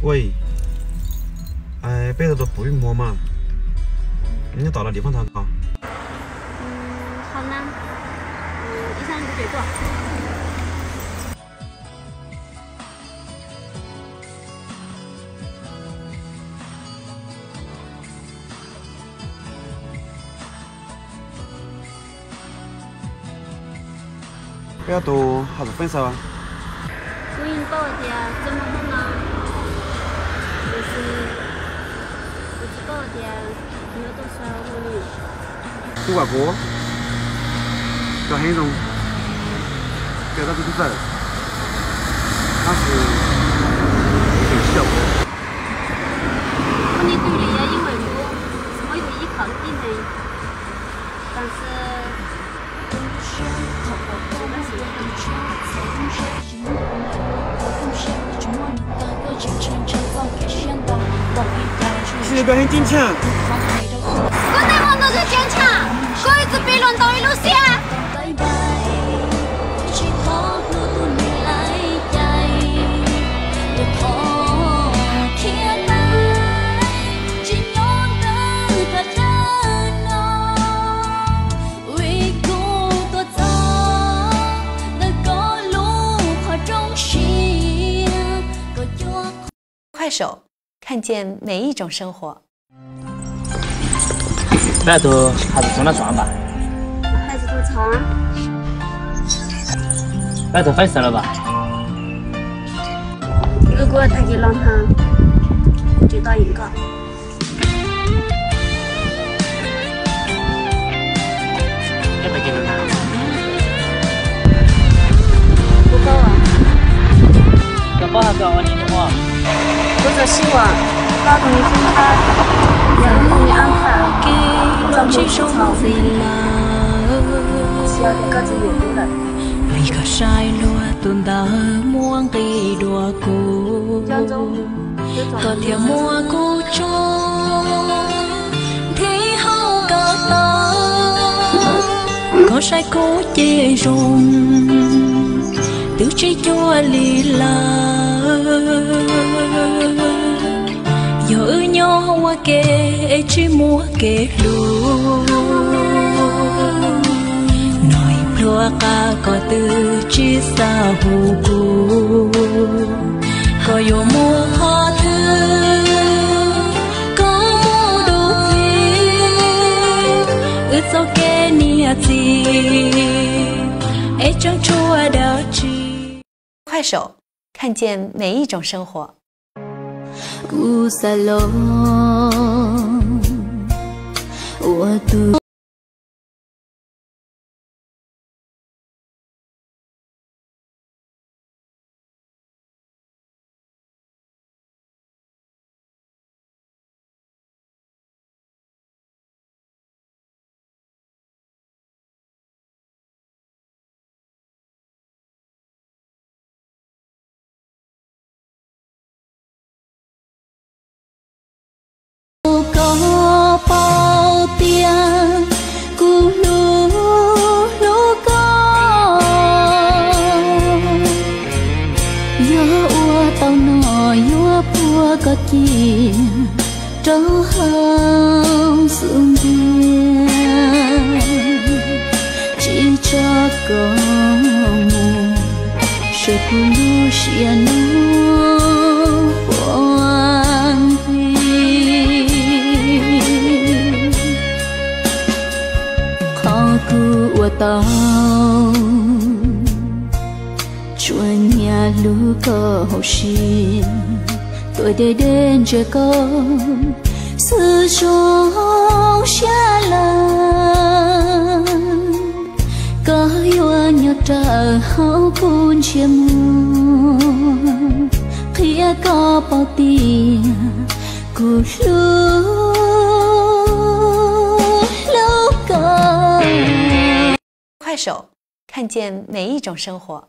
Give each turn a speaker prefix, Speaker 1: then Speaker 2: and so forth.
Speaker 1: 喂，哎，北头都不允摸嘛，你到了地方谈啊？
Speaker 2: 好呢，医生不给过。
Speaker 1: 不要多，还是分手啊？
Speaker 2: 我已经把我的怎么弄啊？我只把我的没有多少我
Speaker 1: 不挂锅，叫黑龙，叫他出去走，他是很小。
Speaker 2: 你对你呀，因为我是没有依靠你的，但是。
Speaker 1: 现在表现坚强。
Speaker 2: 我在忙着坚强，我一直被轮到一路线。
Speaker 3: 快手，看见每一种生活。
Speaker 4: 外头还是装了装吧。
Speaker 2: 还是多长？
Speaker 4: 外头分手了吧？
Speaker 2: 如果他给让他，我就答应个。
Speaker 4: 要不要给让他？
Speaker 2: 不报啊！
Speaker 4: 要报他找我联系我。
Speaker 2: 我只希望老公的分开，要你安排，照顾起床，需要各自有功能。江中有种。
Speaker 5: có sai cố chê rồng tự chế cho lì là giờ nhau qua kê chỉ mua kê luôn nói plua ca có từ chỉ xa hù cu có yêu mua hoa thư có mua đồ về ước sao kê nia gì ai chẳng chua đã chi
Speaker 3: 快手，看见每一种生活。
Speaker 5: Ku salon waktu có bao tiền cu lu lu có nhớ ua tao nọ nhớ bua có chi trâu hông xuống biển chỉ cho con mù sẽ cu lu xia nó quang của tao chuyện nhà lũ có hậu xin tôi để đến chờ con sự sống xa lắm có yêu nhớ trời hậu cuốn chia muôn khi có bao tiền của lũ lũ có
Speaker 3: 快手，看见每一种生活。